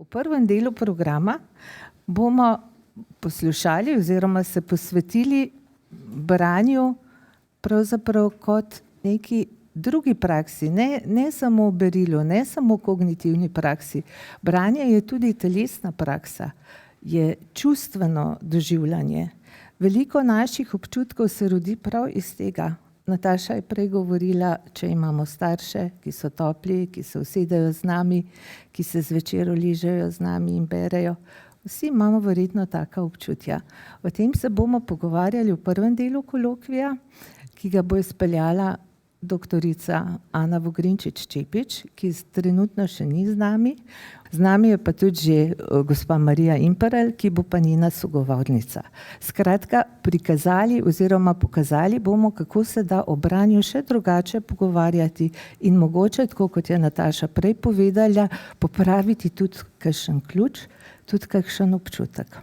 V prvem delu programa bomo poslušali oziroma se posvetili branju pravzaprav kot neki drugi praksi, ne samo berilu, ne samo kognitivni praksi. Branje je tudi telesna praksa, je čustveno doživljanje. Veliko naših občutkov se rodi prav iz tega. Nataša je prej govorila, če imamo starše, ki so topli, ki se usedejo z nami, ki se zvečer uležejo z nami in berejo. Vsi imamo verjetno taka občutja. O tem se bomo pogovarjali v prvem delu kolokvija, ki ga bo izpeljala doktorica Ana Vogrinčič-Čepič, ki trenutno še ni z nami. Z nami je pa tudi že gospa Marija Imperl, ki bo pa njena sogovornica. Skratka, prikazali oziroma pokazali bomo, kako se da o branju še drugače pogovarjati in mogoče, tako kot je Nataša prej povedala, popraviti tudi kakšen ključ, tudi kakšen občutek.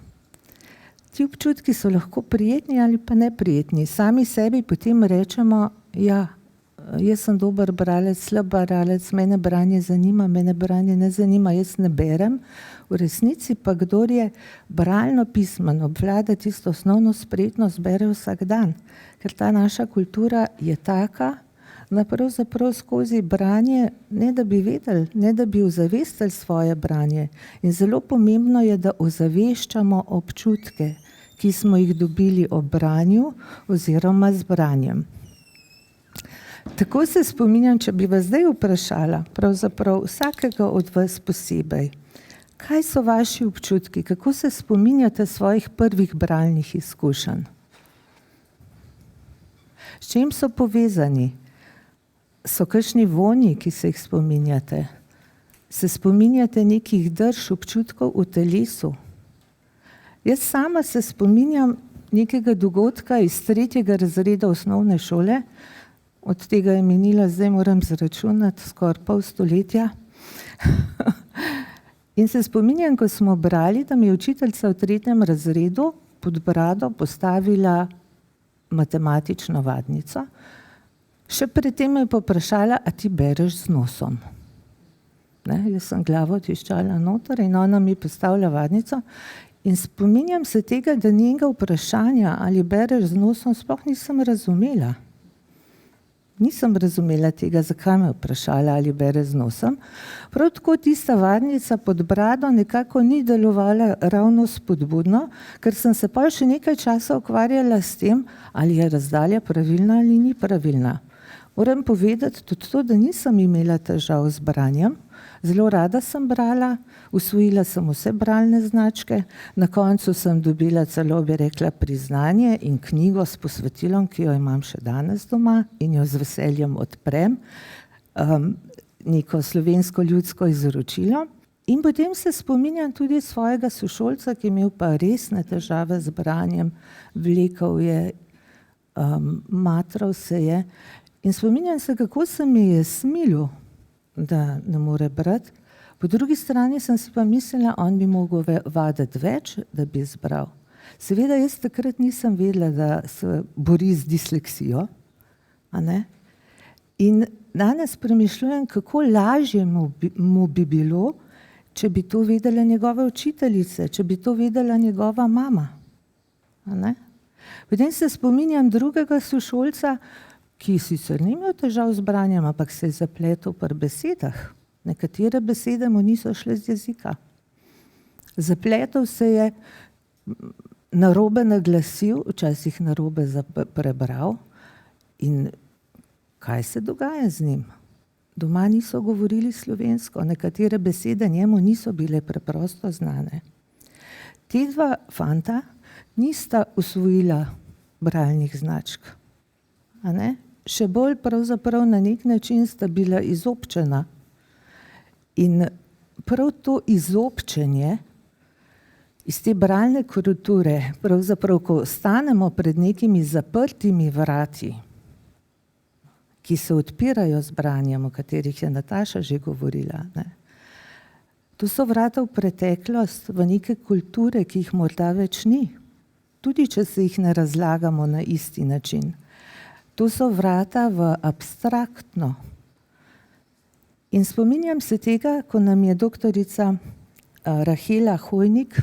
Ti občutki so lahko prijetni ali pa neprijetni. Sami sebi potem rečemo, ja, jaz sem dober bralec, slab bralec, mene branje zanima, mene branje ne zanima, jaz ne berem. V resnici pa kdor je bralno pismen, obvlada tisto osnovno spretnost, bere vsak dan. Ker ta naša kultura je taka, da pravzaprav skozi branje, ne da bi vedeli, ne da bi ozavestili svoje branje. In zelo pomembno je, da ozaveščamo občutke, ki smo jih dobili ob branju oziroma z branjem. Tako se spominjam, če bi vas zdaj vprašala, pravzaprav vsakega od vas posebej, kaj so vaši občutki, kako se spominjate svojih prvih bralnih izkušenj? S čim so povezani? So kakšni vonji, ki se jih spominjate? Se spominjate nekih drž, občutkov v telesu? Jaz sama se spominjam nekega dogodka iz 3. razreda osnovne šole, od tega je minilo, zdaj moram zračunati, skoraj pol stoletja. In se spominjam, ko smo brali, da mi je učiteljica v 3. razredu pod brado postavila matematično vadnico. Še pred tem me je povprašala, a ti bereš z nosom? Jaz sem glavo tiščala noter in ona mi postavlja vadnico. In spominjam se tega, da njenega vprašanja, ali bereš z nosom, sploh nisem razumela. Nisem razumela tega, zakaj me je vprašala, ali bere z nosom. Prav tako tista vadnica pod brado nekako ni delovala ravno spodbudno, ker sem se pa še nekaj časa ukvarjala s tem, ali je razdalja pravilna ali ni pravilna. Moram povedati tudi to, da nisem imela težav z branjem. Zelo rada sem brala, usvojila sem vse bralne značke, na koncu sem dobila celo, bi rekla, priznanje in knjigo s posvetilom, ki jo imam še danes doma in jo z veseljem odprem, neko slovensko ljudsko izročilo. In potem se spominjam tudi svojega sošolca, ki je imel pa resne težave z branjem, vlekel je, matral se je. In spominjam se, kako se mi je smilil, da ne more brati. Po drugi strani sem si pa mislila, on bi mogel vaditi več, da bi zbral. Seveda jaz takrat nisem vedela, da se bori z disleksijo. In danes premišljujem, kako lažje mu bi bilo, če bi to vedela njegove učiteljice, če bi to vedela njegova mama. Potem se spominjam drugega sošolca, ki sicer ni imel težav z branjem, ampak se je zapletel pri besedah. Nekatere besede mu niso šle z jezika. Zapletel se je, narobe naglasil, včasih narobe prebral. In kaj se dogaja z njim? Doma niso govorili slovensko, nekatere besede njemu niso bile preprosto znane. Te dva fanta nista usvojila bralnih značk. Še bolj pravzaprav na nek način sta bila izobčena. In prav to izobčenje iz te bralne kulture, pravzaprav, ko stanemo pred nekimi zaprtimi vrati, ki se odpirajo z branjem, o katerih je Nataša že govorila. To so vrata v preteklost, v neke kulture, ki jih morda več ni. Tudi če se jih ne razlagamo na isti način. To so vrata v abstraktno. In spominjam se tega, ko nam je doktorica Rahela Hojnik,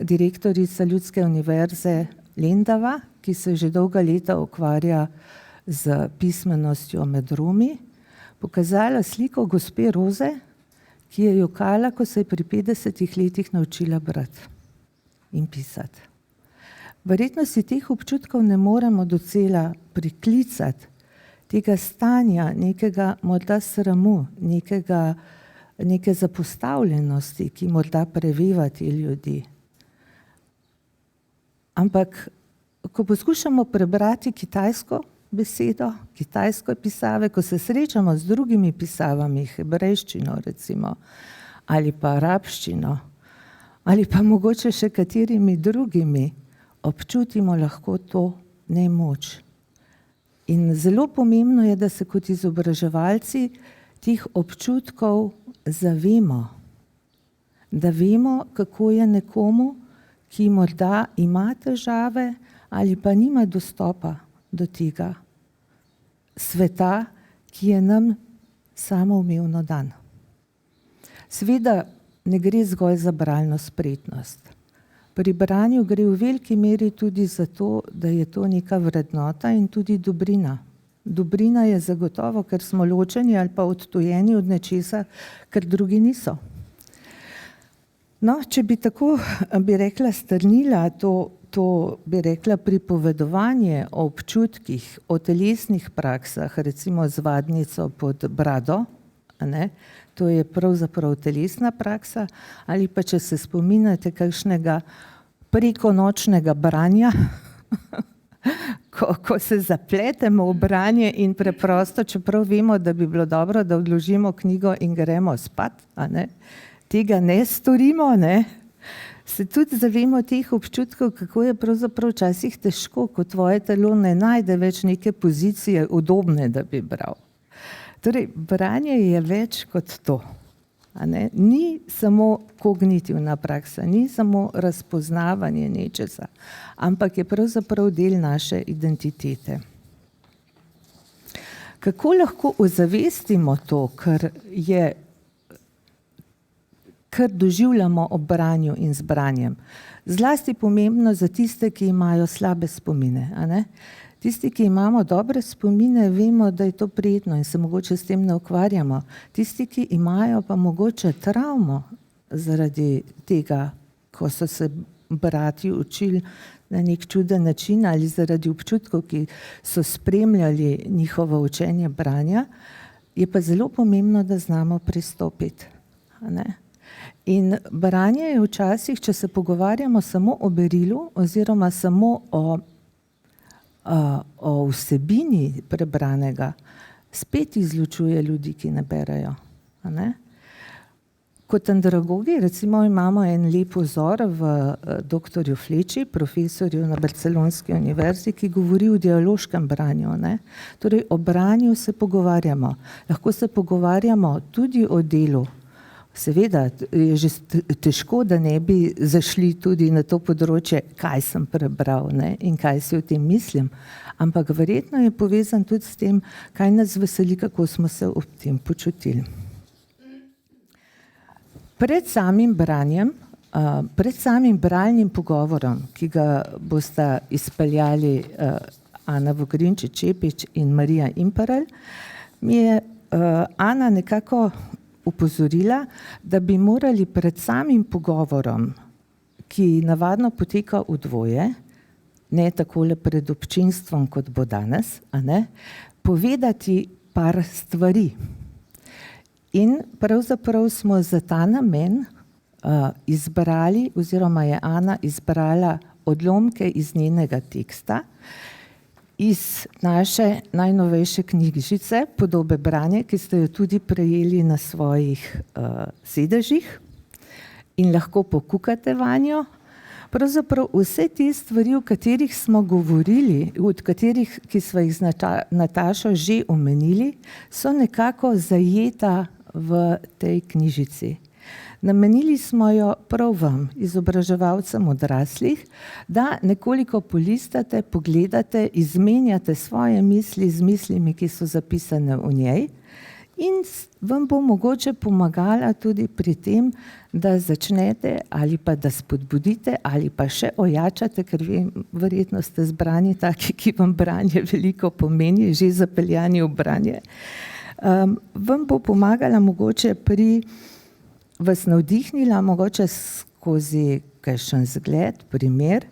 direktorica Ljudske univerze Lendava, ki se že dolga leta ukvarja z pismenostjo med Romi, pokazala sliko gospe Roze, ki je jokala, ko se je pri 50 letih naučila brati in pisati. Verjetno si teh občutkov ne moremo docela priklicati, tega stanja, nekega morda sramu, neke zapostavljenosti, ki morda preveva te ljudi. Ampak, ko poskušamo prebrati kitajsko besedo, kitajsko pisave, ko se srečamo z drugimi pisavami, hebrejščino recimo, ali pa arabščino, ali pa mogoče še katerimi drugimi, občutimo lahko to nemoč. In zelo pomembno je, da se kot izobraževalci teh občutkov zavemo. Da vemo, kako je nekomu, ki morda ima težave ali pa nima dostopa do tega sveta, ki je nam samoumevno dan. Seveda ne gre zgolj za bralno spretnost. Pri branju gre v veliki meri tudi za to, da je to neka vrednota in tudi dobrina. Dobrina je zagotovo, ker smo ločeni ali pa odtujeni od nečesa, ker drugi niso. No, če bi tako, bi rekla, strnila to bi rekla pripovedovanje o občutkih, o telesnih praksah, recimo z vadnico pod brado, ne? To je pravzaprav telesna praksa, ali pa če se spominjate kakšnega prekonočnega branja, ko se zapletemo v branje in preprosto, čeprav vemo, da bi bilo dobro, da odložimo knjigo in gremo spat, a ne? Tega ne storimo, ne? Se tudi zavemo teh občutkov, kako je pravzaprav včasih težko, ko tvoje telo ne najde več neke pozicije udobne, da bi bral. Torej, branje je več kot to. A ne? Ni samo kognitivna praksa, ni samo razpoznavanje nečesa, ampak je pravzaprav del naše identitete. Kako lahko ozavestimo to, kar doživljamo ob branju in z branjem? Zlasti pomembno za tiste, ki imajo slabe spomine, a ne? Tisti, ki imamo dobre spomine, vemo, da je to prijetno in se mogoče s tem ne ukvarjamo. Tisti, ki imajo pa mogoče travmo zaradi tega, ko so se brati učili na nek čuden način ali zaradi občutkov, ki so spremljali njihovo učenje branja, je pa zelo pomembno, da znamo pristopiti. A ne? In branje je včasih, če se pogovarjamo samo o berilu oziroma samo o vsebini prebranega, spet izločuje ljudi, ki ne berejo. A ne? Kot andragogi recimo imamo en lep vzor v doktorju Fleči, profesorju na Barcelonski univerzi, ki govori o dialoškem branju. Ne? Torej o branju se pogovarjamo. Lahko se pogovarjamo tudi o delu. Seveda je že težko, da ne bi zašli tudi na to področje, kaj sem prebral, ne, in kaj si o tem mislim, ampak verjetno je povezan tudi s tem, kaj nas veseli, kako smo se ob tem počutili. Pred samim branjem, pred samim bralnim pogovorom, ki ga bosta izpeljali Ana Vogrinčič-Čepič in Marija Imperl, mi je Ana nekako upozorila, da bi morali pred samim pogovorom, ki navadno poteka v dvoje, ne takole pred občinstvom, kot bo danes, a ne, povedati par stvari. In pravzaprav smo za ta namen izbrali, oziroma je Ana izbrala odlomke iz njenega teksta, iz naše najnovejše knjižice Podobe branja, ki ste jo tudi prejeli na svojih sedežih in lahko pokukate vanjo. Pravzaprav vse te stvari, o katerih smo govorili, od katerih, ki sva jih z Natašo že omenili, so nekako zajeta v tej knjižici. Namenili smo jo prav vam, izobraževalcem odraslih, da nekoliko polistate, pogledate, izmenjate svoje misli z mislimi, ki so zapisane v njej in vam bo mogoče pomagala tudi pri tem, da začnete ali pa da spodbudite ali pa še ojačate, ker verjetno ste zbrani taki, ki vam branje veliko pomeni, že zapeljani v branje. Vam bo pomagala mogoče vas navdihnila mogoče skozi kakšen zgled, primer,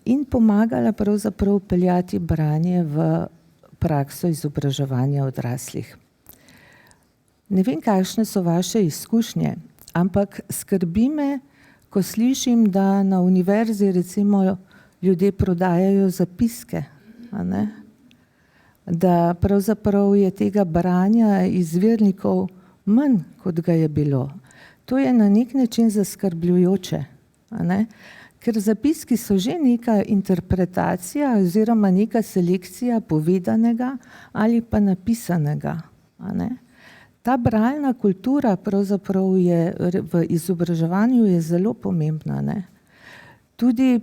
in pomagala pravzaprav peljati branje v prakso izobraževanja odraslih. Ne vem, kakšne so vaše izkušnje, ampak skrbi me, ko slišim, da na univerzi recimo ljudje prodajajo zapiske, a ne? Da pravzaprav je tega branja izvirnikov manj, kot ga je bilo. To je na nek način zaskrbljujoče, a ne? Ker zapiski so že neka interpretacija oziroma neka selekcija povedanega ali pa napisanega, a ne? Ta bralna kultura pravzaprav je v izobraževanju je zelo pomembna, ne? Tudi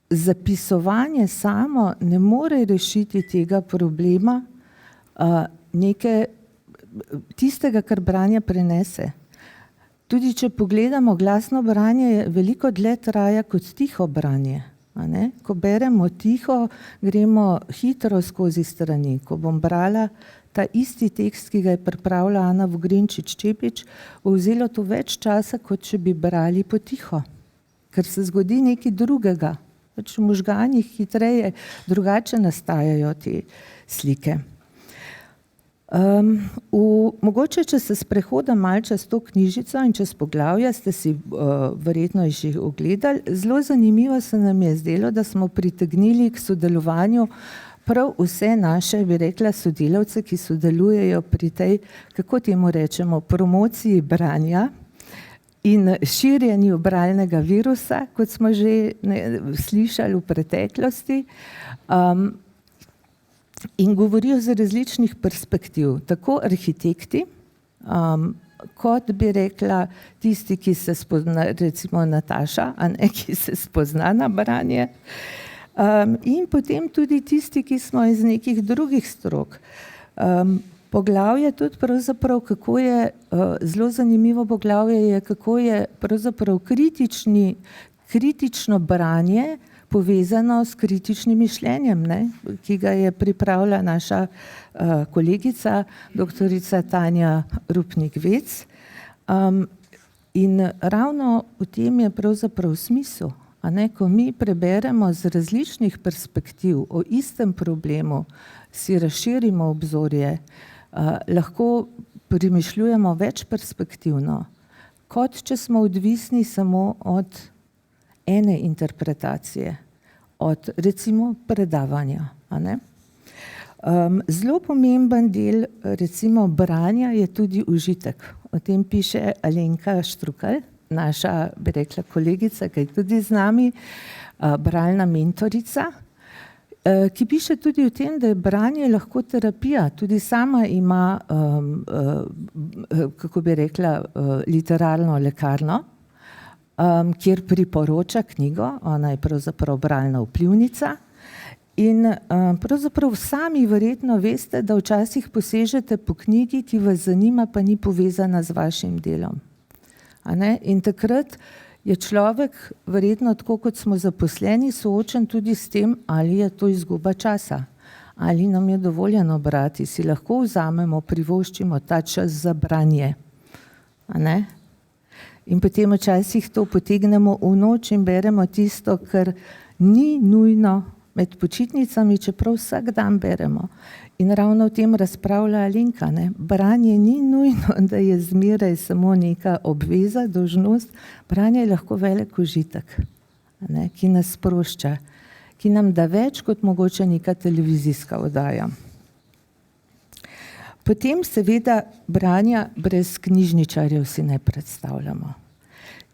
zapisovanje samo ne more rešiti tega problema tistega, kar branje prenese. Tudi če pogledamo, glasno branje veliko dlje traja kot tiho branje, a ne? Ko beremo tiho, gremo hitro skozi strani. Ko bom brala ta isti tekst, ki ga je pripravila Ana Vogrinčič Čepič, bo vzelo to več časa, kot če bi brali potiho. Ker se zgodi nekaj drugega. Pač v možganih hitreje drugače nastajajo te slike. Mogoče, če se sprehodam malo čez to knjižico in čez poglavja, ste si verjetno že ogledali. Zelo zanimivo se nam je zdelo, da smo pritegnili k sodelovanju prav vse naše, bi rekla, sodelavce, ki sodelujejo pri tej, kako temu rečemo, promociji branja in širjenju bralnega virusa, kot smo že slišali v preteklosti. In govorijo z različnih perspektiv, tako arhitekti, kot bi rekla tisti, ki se spozna, recimo Nataša, a ne, ki se spozna na branje, in potem tudi tisti, ki smo iz nekih drugih strok. Poglavje tudi pravzaprav, kako je, zelo zanimivo poglavje je, kako je pravzaprav kritično branje povezano s kritičnim mišljenjem, ne, ki ga je pripravila naša kolegica, doktorica Tanja Rupnik-Vec. In ravno v tem je pravzaprav smisel, a ne, ko mi preberemo z različnih perspektiv o istem problemu, si razširimo obzorje, lahko premišljujemo več perspektivno, kot če smo odvisni samo od ene interpretacije, od recimo predavanja, a ne. Zelo pomemben del recimo branja je tudi užitek. O tem piše Alenka Štrukelj, naša, bi rekla, kolegica, ki je tudi z nami, bralna mentorica, ki piše tudi o tem, da je branje lahko terapija. Tudi sama ima, kako bi rekla, literarno lekarno, kjer priporoča knjigo, ona je pravzaprav bralna vplivnica. In pravzaprav sami verjetno veste, da včasih posežete po knjigi, ki vas zanima, pa ni povezana z vašim delom. A ne? In takrat je človek verjetno, tako kot smo zaposleni, soočen tudi s tem, ali je to izguba časa, ali nam je dovoljeno brati, si lahko vzamemo, privoščimo ta čas za branje. A ne? In potem včasih to potegnemo v noč in beremo tisto, kar ni nujno med počitnicami, čeprav vsak dan beremo. In ravno o tem razpravlja Alenka, ne. Branje ni nujno, da je zmeraj samo neka obveza, dolžnost. Branje je lahko velik užitek, ne, ki nas sprošča, ki nam da več kot mogoče neka televizijska oddaja. Potem seveda branja brez knjižničarjev si ne predstavljamo.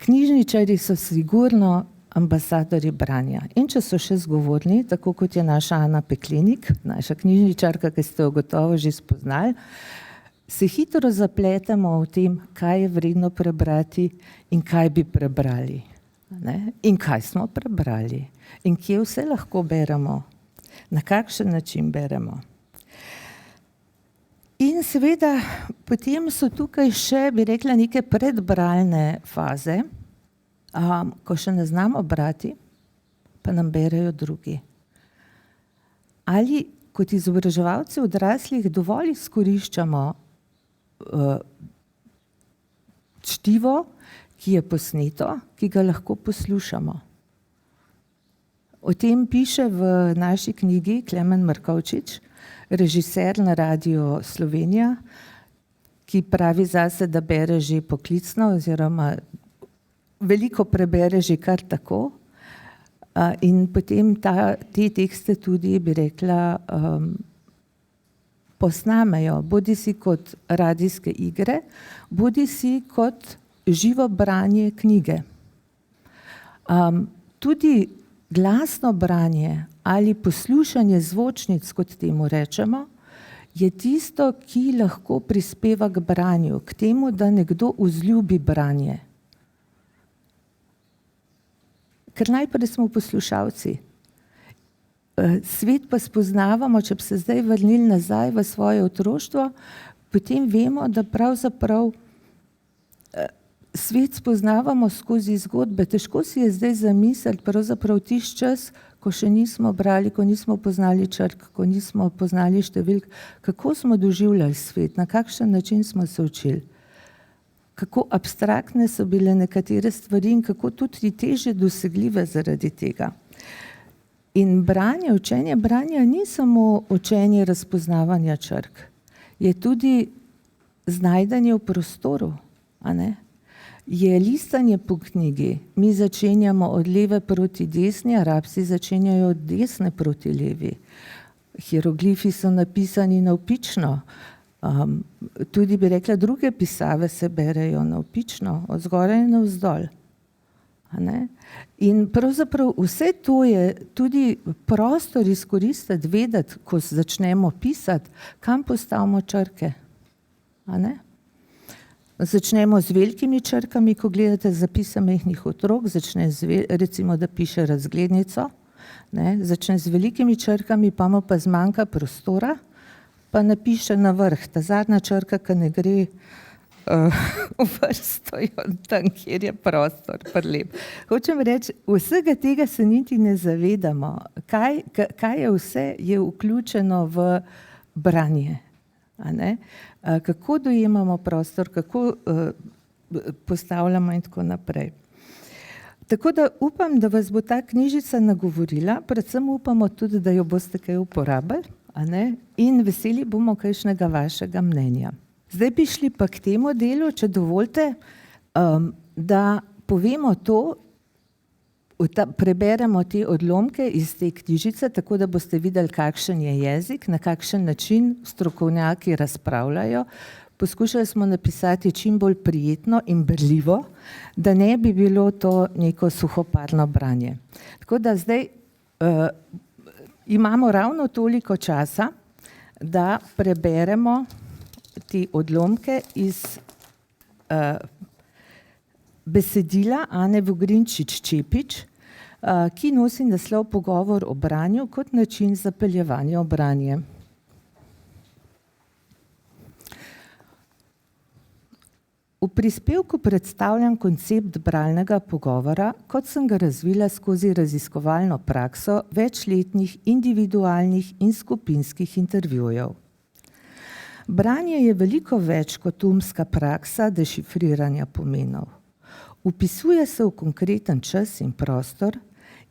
Knjižničarji so sigurno ambasadorji branja. In če so še zgovorni, tako kot je naša Ana Peklenik, naša knjižničarka, ki ste jo gotovo že spoznali, se hitro zapletemo v tem, kaj je vredno prebrati in kaj bi prebrali. Ne? In kaj smo prebrali. In kje vse lahko beremo. Na kakšen način beremo. In seveda potem so tukaj še, bi rekla, neke predbralne faze, ko še ne znamo brati, pa nam berejo drugi. Ali kot izobraževalci odraslih dovolj izkoriščamo čtivo, ki je posneto, ki ga lahko poslušamo. O tem piše v naši knjigi Klemen Markovčič, režiser na Radiu Slovenija, ki pravi zase, da bere že poklicno oziroma veliko prebere že kar tako. In potem te tekste tudi, bi rekla, posnamejo, bodisi kot radijske igre, bodisi kot živo branje knjige. Tudi glasno branje ali poslušanje zvočnic, kot temu rečemo, je tisto, ki lahko prispeva k branju, k temu, da nekdo vzljubi branje. Ker najprej smo poslušalci. Svet pa spoznavamo, če bi se zdaj vrnili nazaj v svoje otroštvo, potem vemo, da pravzaprav svet spoznavamo skozi zgodbe. Težko si je zdaj zamisliti pravzaprav tisti čas, ko še nismo brali, ko nismo poznali črk, ko nismo poznali številk, kako smo doživljali svet, na kakšen način smo se učili. Kako abstraktne so bile nekatere stvari in kako tudi težje dosegljive zaradi tega. In branje, učenje branja ni samo učenje razpoznavanja črk, je tudi znajdanje v prostoru, a ne? Je listanje po knjigi. Mi začenjamo od leve proti desni, Arabci začenjajo od desne proti levi. Hieroglifi so napisani navpično. Tudi bi rekla, druge pisave se berejo navpično, od zgoraj navzdol. In pravzaprav vse to je tudi prostor izkoristiti, vedeti, ko začnemo pisati, kam postavimo črke. Začnemo z velikimi črkami, ko gledate zapise majhnih otrok, začne recimo, da piše razglednico, začne z velikimi črkami, pa mu pa zmanjka prostora, pa napiše na vrh, ta zadnja črka, ki ne gre v vrsto, tam, kjer je prostor, prelep. Hočem reči, vsega tega se niti ne zavedamo, kaj je vse je vključeno v branje. Kako dojemamo prostor, kako postavljamo in tako naprej. Tako da upam, da vas bo ta knjižica nagovorila, predvsem upamo tudi, da jo boste kaj uporabili, in veseli bomo kakšnega vašega mnenja. Zdaj bi šli pa k temu delu, če dovolite, da povemo to, preberemo te odlomke iz te knjižice, tako da boste videli, kakšen je jezik, na kakšen način strokovnjaki razpravljajo. Poskušali smo napisati čim bolj prijetno in berljivo, da ne bi bilo to neko suhoparno branje. Tako da zdaj imamo ravno toliko časa, da preberemo te odlomke iz besedila Ane Vogrinčič-Čepič, ki nosi naslov Pogovor o branju kot način zapeljevanja v branje. V prispevku predstavljam koncept bralnega pogovora, kot sem ga razvila skozi raziskovalno prakso večletnih individualnih in skupinskih intervjujev. Branje je veliko več kot umska praksa dešifriranja pomenov. Vpisuje se v konkreten čas in prostor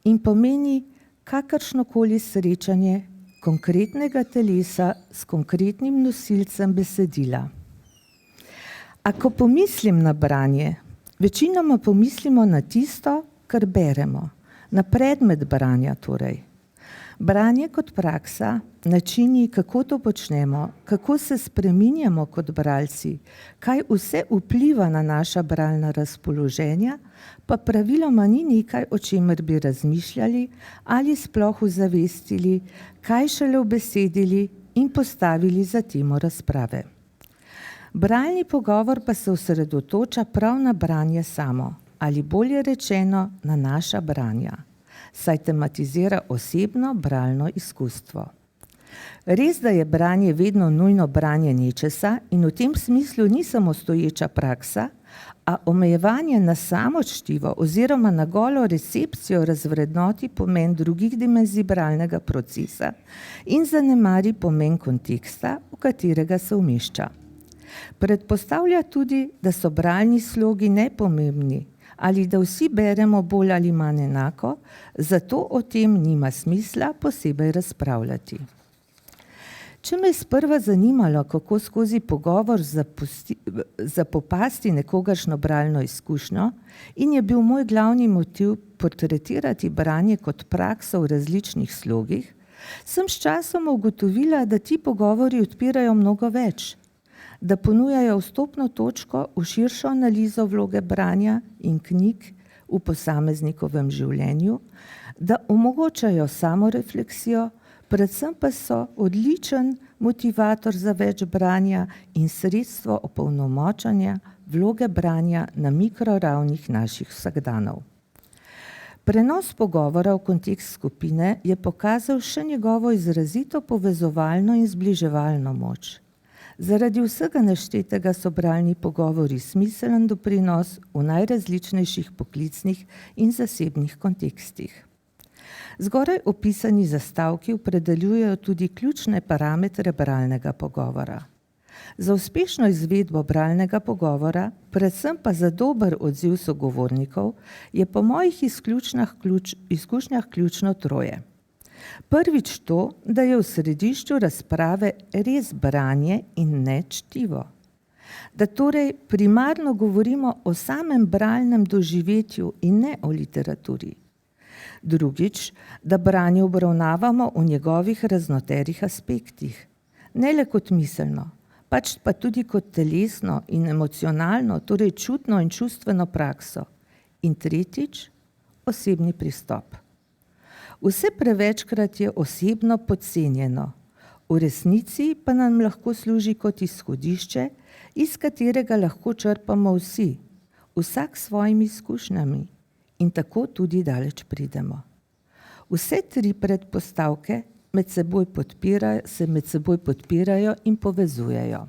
in pomeni kakršnokoli srečanje konkretnega telesa s konkretnim nosilcem besedila. A ko pomislim na branje, večinoma pomislimo na tisto, kar beremo, na predmet branja torej. Branje kot praksa, načini, kako to počnemo, kako se spreminjamo kot bralci, kaj vse vpliva na naša bralna razpoloženja, pa praviloma ni nekaj, o čemer bi razmišljali ali sploh ozavestili, kaj šele ubesedili in postavili za temo razprave. Bralni pogovor pa se osredotoča prav na branje samo, ali bolje rečeno na naša branja, saj tematizira osebno bralno izkustvo. Res, da je branje vedno nujno branje nečesa in v tem smislu ni samostoječa praksa, a omejevanje na samo čtivo oziroma na golo recepcijo razvrednoti pomen drugih dimenzij bralnega procesa in zanemari pomen konteksta, v katerega se umešča. Predpostavlja tudi, da so bralni slogi nepomembni ali da vsi beremo bolj ali manj enako, zato o tem nima smisla posebej razpravljati. Če me je sprva zanimalo, kako skozi pogovor zapopasti nekogaršno bralno izkušnjo in je bil moj glavni motiv portretirati branje kot prakso v različnih slogih, sem s časom ugotovila, da ti pogovori odpirajo mnogo več, da ponujajo vstopno točko v širšo analizo vloge branja in knjig v posameznikovem življenju, da omogočajo samorefleksijo, predvsem pa so odličen motivator za več branja in sredstvo opolnomočanja vloge branja na mikroravnih naših vsakdanov. Prenos pogovora v kontekst skupine je pokazal še njegovo izrazito povezovalno in zbliževalno moč. Zaradi vsega naštetega so bralni pogovori smiselen doprinos v najrazličnejših poklicnih in zasebnih kontekstih. Zgoraj opisani zastavki opredeljujejo tudi ključne parametre bralnega pogovora. Za uspešno izvedbo bralnega pogovora, predvsem pa za dober odziv sogovornikov, je po mojih izkušnjah ključno troje. Prvič to, da je v središču razprave res branje in ne čtivo. Da torej primarno govorimo o samem bralnem doživetju in ne o literaturi. Drugič, da branje obravnavamo v njegovih raznoterih aspektih. Ne le kot miselno, pač pa tudi kot telesno in emocionalno, torej čutno in čustveno prakso. In tretjič, osebni pristop. Vse prevečkrat je osebno podcenjeno, v resnici pa nam lahko služi kot izhodišče, iz katerega lahko črpamo vsi, vsak s svojimi izkušnjami in tako tudi daleč pridemo. Vse tri predpostavke se med seboj podpirajo in povezujejo.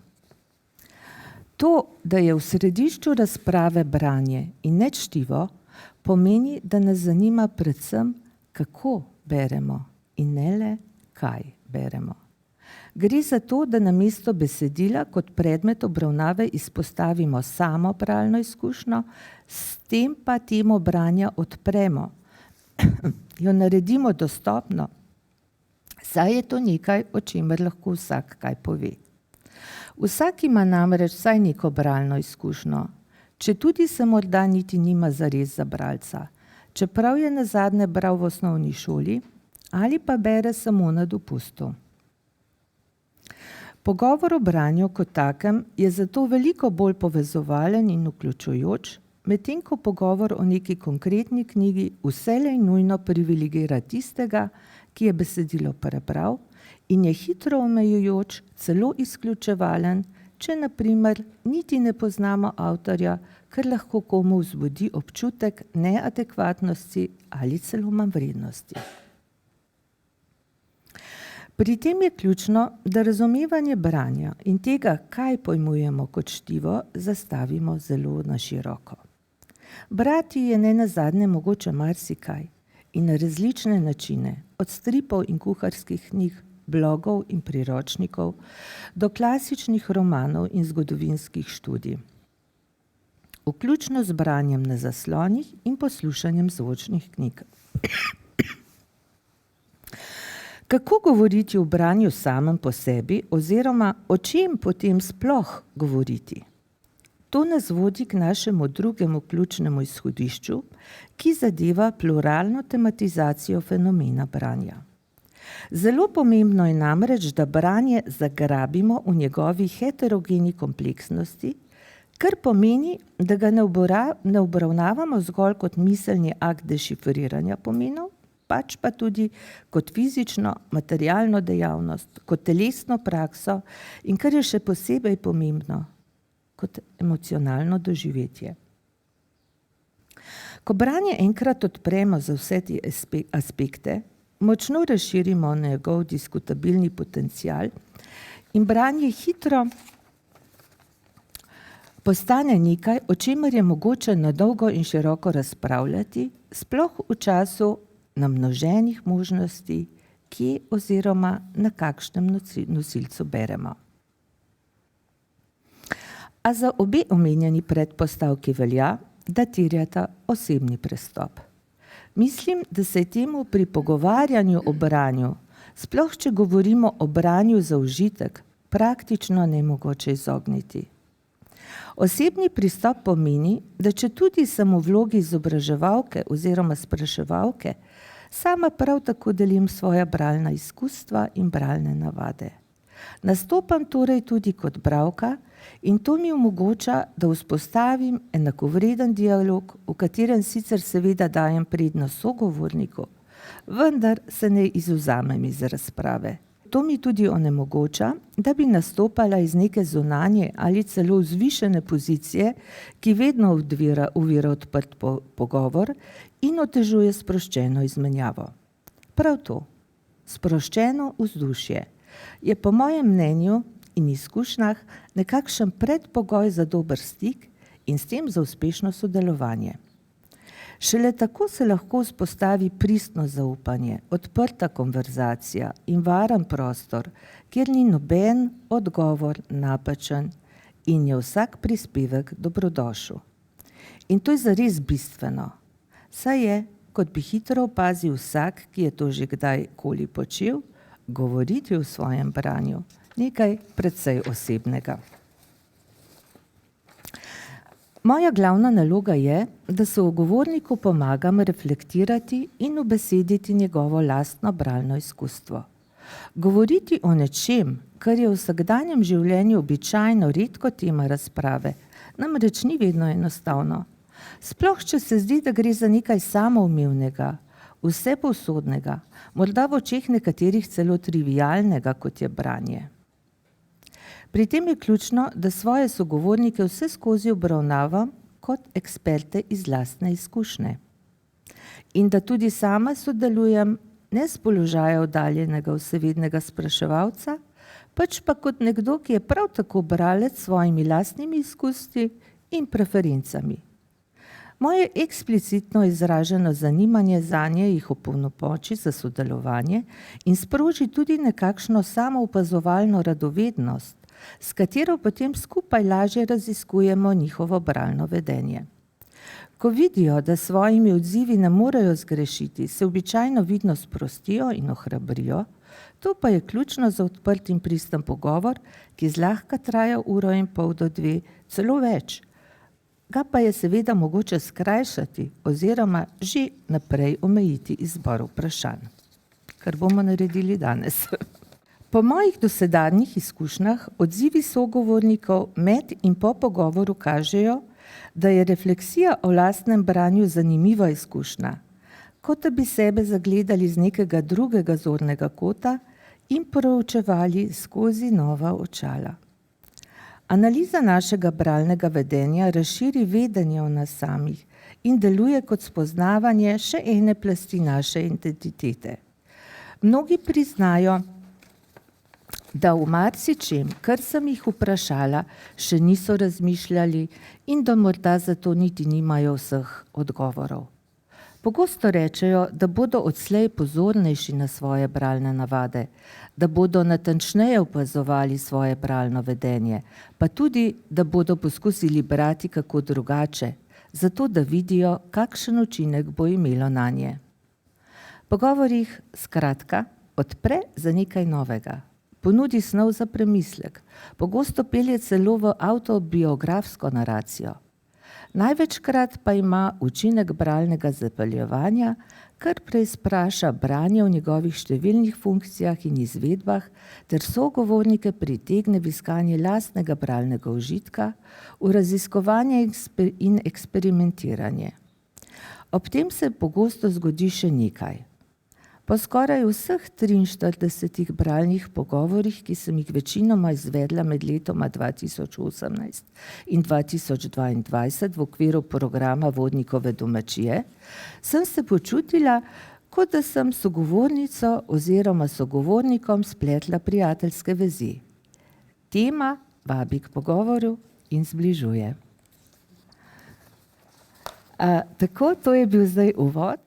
To, da je v središču razprave branje in ne čtivo, pomeni, da nas zanima predvsem, kako beremo in ne le, kaj beremo. Gre za to, da namesto besedila kot predmet obravnave izpostavimo samo bralno izkušnjo, s tem pa temo branja odpremo, jo naredimo dostopno, saj je to nekaj, o čemer lahko vsak kaj pove. Vsak ima namreč vsaj neko bralno izkušnjo, četudi se morda niti nima zares za bralca, čeprav je nazadnje bral v osnovni šoli ali pa bere samo na dopustu. Pogovor o branju kot takem je zato veliko bolj povezovalen in vključujoč, medtem ko pogovor o neki konkretni knjigi vselej nujno privilegira tistega, ki je besedilo prebral in je hitro omejujoč, celo izključevalen, če na primer niti ne poznamo avtorja, ker lahko komu vzbudi občutek neadekvatnosti ali celo manjvrednosti. Pri tem je ključno, da razumevanje branja in tega, kaj pojmujemo kot čtivo, zastavimo zelo na široko. Brati je nenazadnje mogoče marsikaj in na različne načine, od stripov in kuharskih knjig, blogov in priročnikov, do klasičnih romanov in zgodovinskih študij. Vključno z branjem na zaslonih in poslušanjem zvočnih knjig. Kako govoriti o branju samem po sebi oziroma o čem potem sploh govoriti? To nas vodi k našemu drugemu ključnemu izhodišču, ki zadeva pluralno tematizacijo fenomena branja. Zelo pomembno je namreč, da branje zagrabimo v njegovi heterogeni kompleksnosti, kar pomeni, da ga ne obravnavamo zgolj kot miselni akt dešifriranja pomenov, pač pa tudi kot fizično, materialno dejavnost, kot telesno prakso in, kar je še posebej pomembno, kot emocionalno doživetje. Ko branje enkrat odpremo za vse te aspekte, močno razširimo njegov diskutabilni potencial in branje hitro postane nekaj, o čemer je mogoče na dolgo in široko razpravljati, sploh v času namnoženih možnosti, kje oziroma na kakšnem nosilcu beremo. A za obe omenjeni predpostavki velja, da terjata osebni pristop. Mislim, da se je temu pri pogovarjanju o branju, sploh če govorimo o branju za užitek, praktično nemogoče izogniti. Osebni pristop pomeni, da če tudi sem v vlogi izobraževalke oziroma spraševalke, sama prav tako delim svoja bralna izkustva in bralne navade. Nastopam torej tudi kot bralka in to mi omogoča, da vzpostavim enakovreden dialog, v katerem sicer seveda dajem prednost sogovorniku, vendar se ne izvzamem iz razprave. To mi tudi onemogoča, da bi nastopala iz neke zunanje ali celo vzvišene pozicije, ki vedno ovira odprt pogovor in otežuje sproščeno izmenjavo. Prav to, sproščeno vzdušje, je po mojem mnenju in izkušnjah nekakšen predpogoj za dober stik in s tem za uspešno sodelovanje. Šele tako se lahko vzpostavi pristno zaupanje, odprta konverzacija in varen prostor, kjer ni noben odgovor napačen in je vsak prispevek dobrodošel. In to je zares bistveno, saj je, kot bi hitro opazil vsak, ki je to že kdajkoli počel, govoriti v svojem branju nekaj precej osebnega. Moja glavna naloga je, da sogovorniku pomagam reflektirati in ubesediti njegovo lastno bralno izkustvo. Govoriti o nečem, kar je v vsakdanjem življenju običajno redko tema razprave, namreč ni vedno enostavno. Sploh, če se zdi, da gre za nekaj samoumevnega, vsepovsodnega, morda v očeh nekaterih celo trivialnega, kot je branje. Pri tem je ključno, da svoje sogovornike vseskozi obravnavam kot eksperte iz lastne izkušnje. In da tudi sama sodelujem ne s položaja oddaljenega vsevednega spraševalca, pač pa kot nekdo, ki je prav tako bralec s svojimi lastnimi izkustvi in preferencami. Moje eksplicitno izraženo zanimanje zanje jih opolnomoči za sodelovanje in sproži tudi nekakšno samoopazovalno radovednost, s katero potem skupaj lažje raziskujemo njihovo bralno vedenje. Ko vidijo, da s svojimi odzivi ne morejo zgrešiti, se običajno vidno sprostijo in ohrabrijo, to pa je ključno za odprt in pristen pogovor, ki zlahka traja 1,5 do 2, celo več. Ga pa je seveda mogoče skrajšati oziroma že naprej omejiti izbor vprašanj, kar bomo naredili danes. Po mojih dosedanjih izkušnjah odzivi sogovornikov med in po pogovoru kažejo, da je refleksija o lastnem branju zanimiva izkušnja, kot da bi sebe zagledali z nekega drugega zornega kota in proučevali skozi nova očala. Analiza našega bralnega vedenja razširi vedenje o nas samih in deluje kot spoznavanje še ene plasti naše identitete. Mnogi priznajo, da v marsičem, kar sem jih vprašala, še niso razmišljali in da morda zato niti nimajo vseh odgovorov. Pogosto rečejo, da bodo odslej pozornejši na svoje bralne navade, da bodo natančneje opazovali svoje bralno vedenje, pa tudi, da bodo poskusili brati kako drugače, zato da vidijo, kakšen učinek bo imelo nanje. Pogovor jih, skratka, odpre za nekaj novega, ponudi snov za premislek, pogosto pelje celo v avtobiografsko naracijo. Največkrat pa ima učinek bralnega zapeljevanja, kar preizpraša branje v njegovih številnih funkcijah in izvedbah, ter sogovornike pritegne v iskanje lastnega bralnega užitka, v raziskovanje in eksperimentiranje. Ob tem se pogosto zgodi še nekaj. Po skoraj vseh 43 bralnih pogovorih, ki sem jih večinoma izvedla med letoma 2018 in 2022 v okviru programa Vodnikove domačije, sem se počutila, kot da sem sogovornico oziroma sogovornikom spletla prijateljske vezi. Tema vabi k pogovoru in zbližuje. Tako, to je bil zdaj uvod.